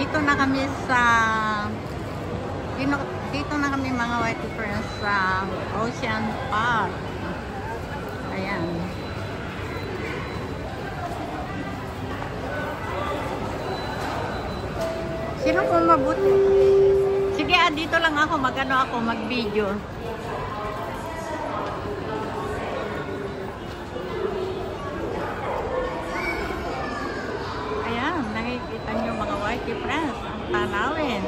Dito na kami sa dito na kami mga white friends sa Ocean Park. Ayan. Sino po mabuti? Sige, dito lang ako mag-video. Ayan, nakikita nyo mga white friends ang tanawin.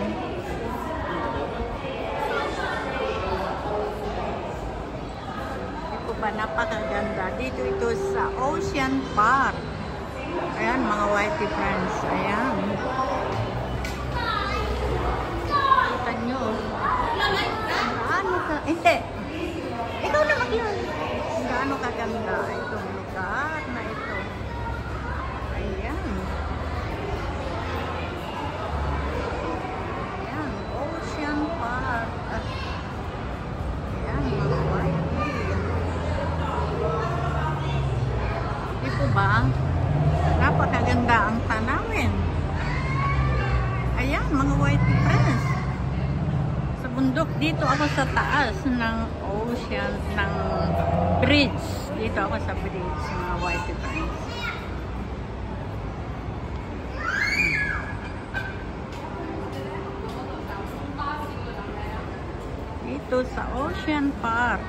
Ito ba, napakaganda. Dito ito sa Ocean Park. Ayan, mga white friends. Ayan. Kita nyo. Gaano ka? Hindi. Ikaw na mag-yun. Gaano kaganda itong lugar na ito. Ayan. Ayan, Ocean Park. Ayan, mga white. Ito ba? Napakaganda ang tanawin. Ayan, mga white friends. Sa bundok, dito ako sa taas ng ocean, ng bridge. Dito ako sa bridge, mga white friends. Dito sa Ocean Park.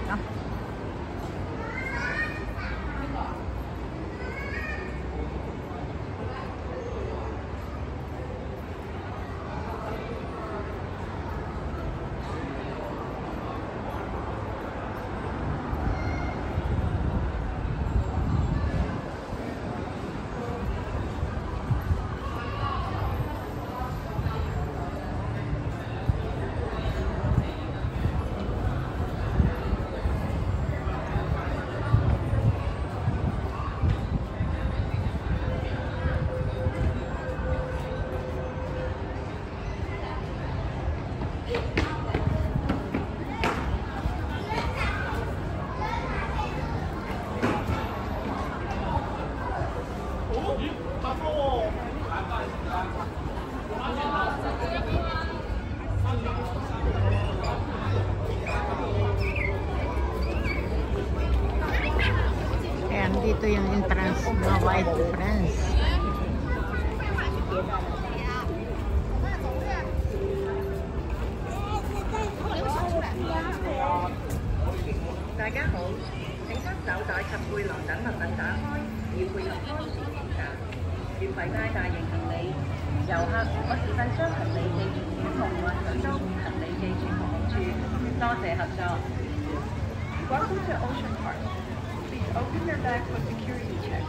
Ayan, dito yung entrance mga white friends. Welcome to Ocean Park. Please open your bag for security check.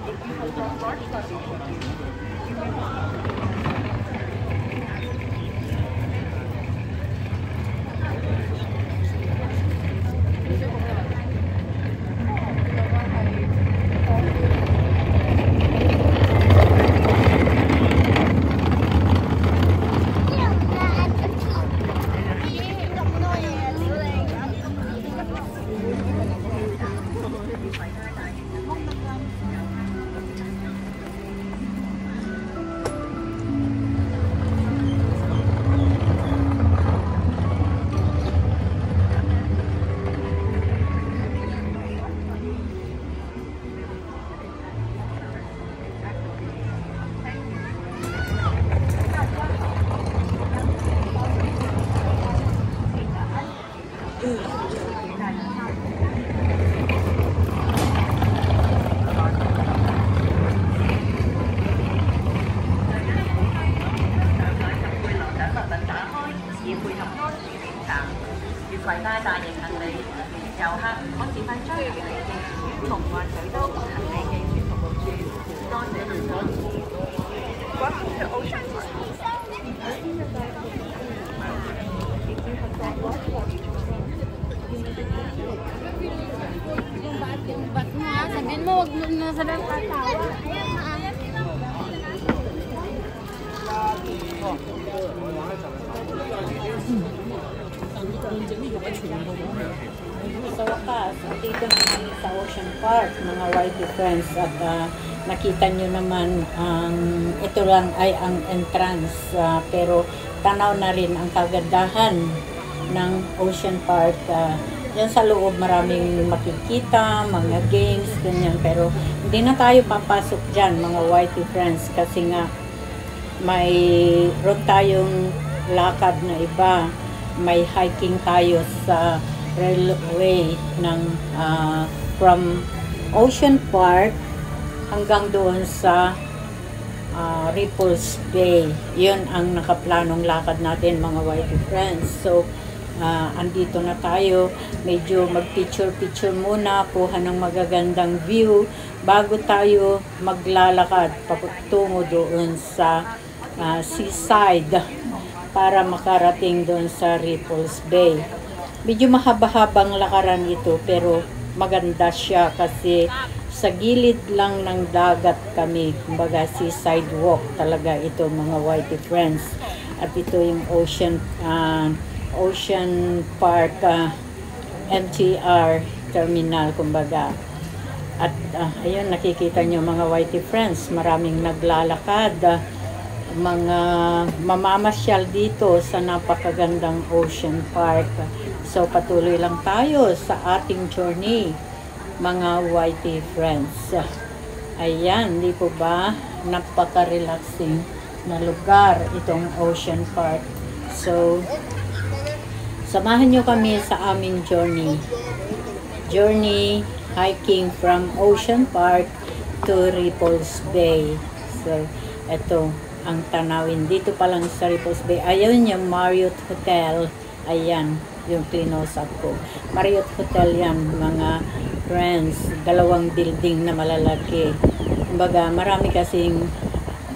If you have brought large luggage with you, you may Welcome to Ocean Park. Open your bag for security check. If you have brought large luggage with you, you may Yung bat mo ha, sabihin mo, huwag mo na sa lang tatawa. Ayan na. Sa wakas, dito na kami sa Ocean Park, mga YT friends, at nakita nyo naman ito lang ay ang entrance, pero tanaw na rin ang kagandahan ng Ocean Park. Diyan sa loob maraming makikita, mga games, ganyan, pero hindi na tayo papasok dyan, mga YT friends, kasi nga mayroon tayong lakad na iba. May hiking tayo sa railway ng from Ocean Park hanggang doon sa Ripples Bay. Yun ang nakaplanong lakad natin, mga YT friends. So andito na tayo, medyo mag-picture muna, kuha ng magagandang view bago tayo maglalakad patungo doon sa seaside para makarating doon sa Ripples Bay. Medyo mahaba-habang lakaran ito, pero maganda siya kasi sa gilid lang ng dagat kami, kumbaga seaside walk talaga ito, mga YT friends. At ito yung Ocean Park MTR terminal, kumbaga. At ayun, nakikita nyo, mga YT friends, maraming naglalakad, mga mamamasyal dito sa napakagandang Ocean Park. So patuloy lang tayo sa ating journey, mga YT friends. Ayan, di po ba napaka-relaxing na lugar itong Ocean Park. So samahan nyo kami sa aming journey hiking from Ocean Park to Ripples Bay. So ito ang tanawin dito pa lang sa Ripples Bay. Ayun yung Marriott Hotel. Ayan yung close-up ko. Marriott Hotel yan, mga friends. 2 building na malalaki. Kumbaga marami kasing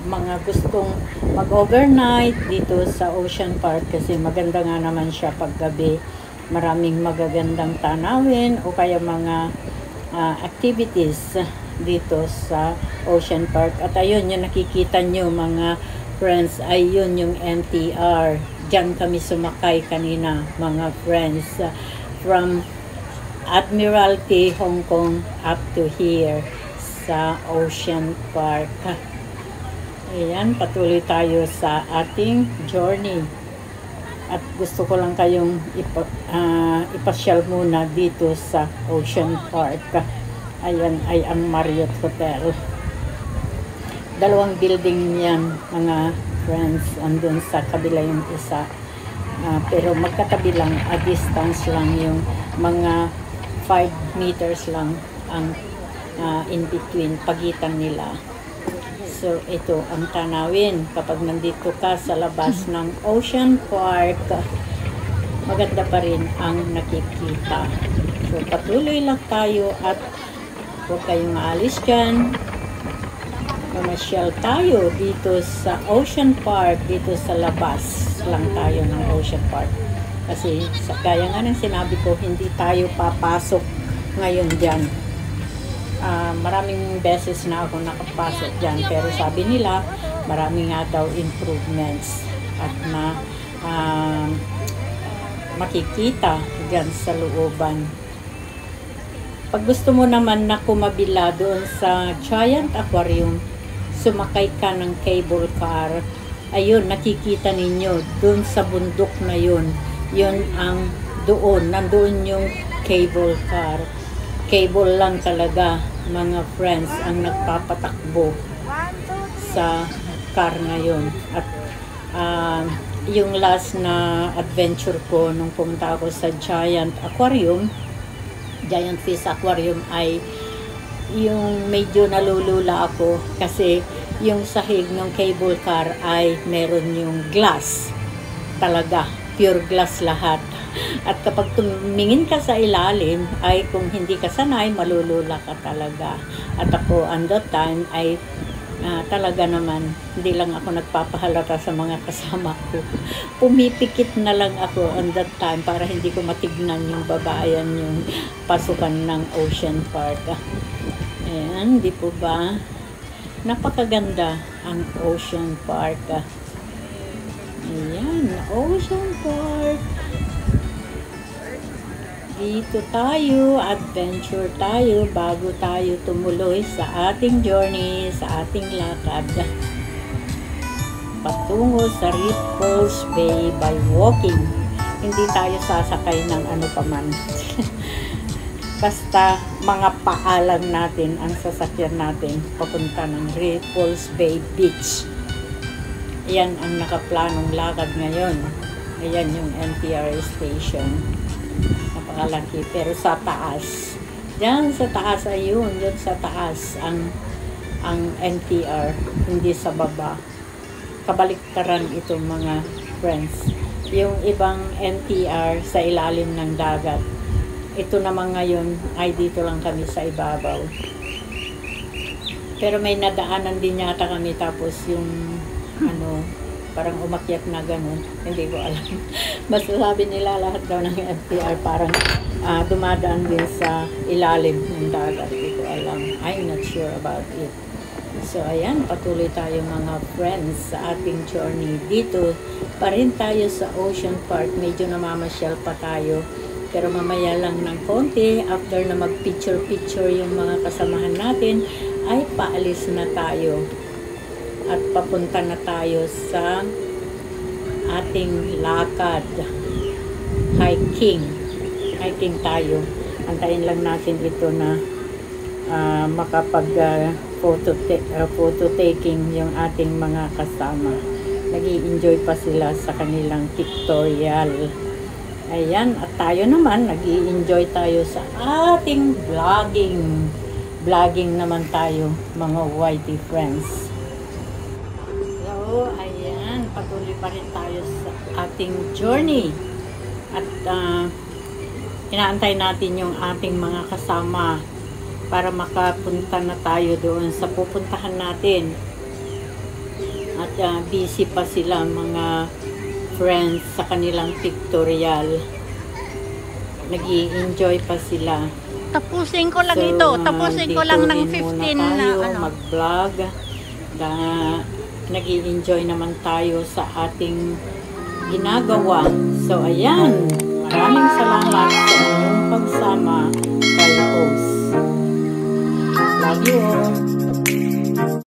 mga gustong mag-overnight dito sa Ocean Park kasi maganda nga naman siya paggabi. Maraming magagandang tanawin o kaya mga activities dito sa Ocean Park. At ayun, yung nakikita nyo, mga friends, ayun yung MTR. Diyan kami sumakay kanina, mga friends, from Admiralty, Hong Kong up to here sa Ocean Park. Ayan, patuloy tayo sa ating journey. At gusto ko lang kayong ipasyal muna dito sa Ocean Park. Ayan ay ang Marriott Hotel. 2 building yan, mga friends. Andun sa kabila yung isa. Pero magkatabi lang, a distance lang, yung mga 5 meters lang ang in between, pagitan nila. So ito ang tanawin kapag nandito ka sa labas ng Ocean Park, maganda pa rin ang nakikita. So patuloy lang tayo at huwag kayong maalis dyan. Mamasyal tayo dito sa Ocean Park, dito sa labas lang tayo ng Ocean Park. Kasi gaya nga ng sinabi ko, hindi tayo papasok ngayon dyan. Maraming beses na ako nakapasok dyan, pero sabi nila marami nga daw improvements at na makikita dyan sa looban. Pag gusto mo naman na kumabila doon sa Giant Aquarium, sumakay ka ng cable car. Ayun, nakikita ninyo doon sa bundok na yun, yun ang nandoon yung cable car. Cable lang talaga, mga friends, ang nagpapatakbo sa car ngayon. At yung last na adventure ko nung pumunta ako sa Giant Fish Aquarium, ay yung medyo nalulula ako kasi yung sahig ng cable car ay meron yung glass talaga, pure glass lahat. At kapag tumingin ka sa ilalim, ay kung hindi ka sanay, malulula ka talaga. At ako, on that time, ay talaga naman, hindi lang ako nagpapahalata sa mga kasama ko. Pumipikit na lang ako on that time para hindi ko matignan yung babayan, yung pasukan ng Ocean Park. Ayan, di po ba? Napakaganda ang Ocean Park. Ayan, Ocean Park. dito tayo, adventure tayo bago tayo tumuloy sa ating journey, sa ating lakad patungo sa Ripples Bay by walking. Hindi tayo sasakay ng ano paman. Basta mga paalam natin ang sasakyan natin papunta ng Ripples Bay Beach. Yan ang nakaplanong lakad ngayon. Ayan yung MTR station. Napakalaki. Pero sa taas. Diyan sa taas, ayun. Diyan sa taas ang MTR. Hindi sa baba. Kabaliktaran itong mga friends. Yung ibang MTR sa ilalim ng dagat. Ito naman ngayon ay dito lang kami sa ibabaw. Pero may nadaanan din yata kami tapos yung ano, parang umakyat na ganun. Hindi ko alam. Basta sabi nila lahat daw ng MTR parang dumadaan din sa ilalim ng dagat. Hindi ko alam. I'm not sure about it. So, ayan, patuloy tayo mga friends sa ating journey. Dito pa rin tayo sa Ocean Park. Medyo namamasyal pa tayo. Pero mamaya lang ng konti, after na mag-picture-picture yung mga kasamahan natin, ay paalis na tayo. At papunta na tayo sa ating lakad. Hiking. Hiking tayo. Antayin lang natin ito na makapag photo taking yung ating mga kasama. Nag-i-enjoy pa sila sa kanilang pictorial. Ayan, at tayo naman nag-i-enjoy tayo sa ating vlogging. Vlogging naman tayo, mga YT friends. So, ayan, patuloy pa rin tayo sa ating journey. At inaantay natin yung ating mga kasama para makapunta na tayo doon sa pupuntahan natin. At busy pa sila mga friends sa kanilang pictorial. Nag-i-enjoy pa sila. Tapusin ko lang ito. Tapusin ko lang ng 15 na ano. Mag-vlog. Nag-i-enjoy naman tayo sa ating ginagawa. So, ayan. Maraming salamat sa inyong pagsama kay host. Love you all.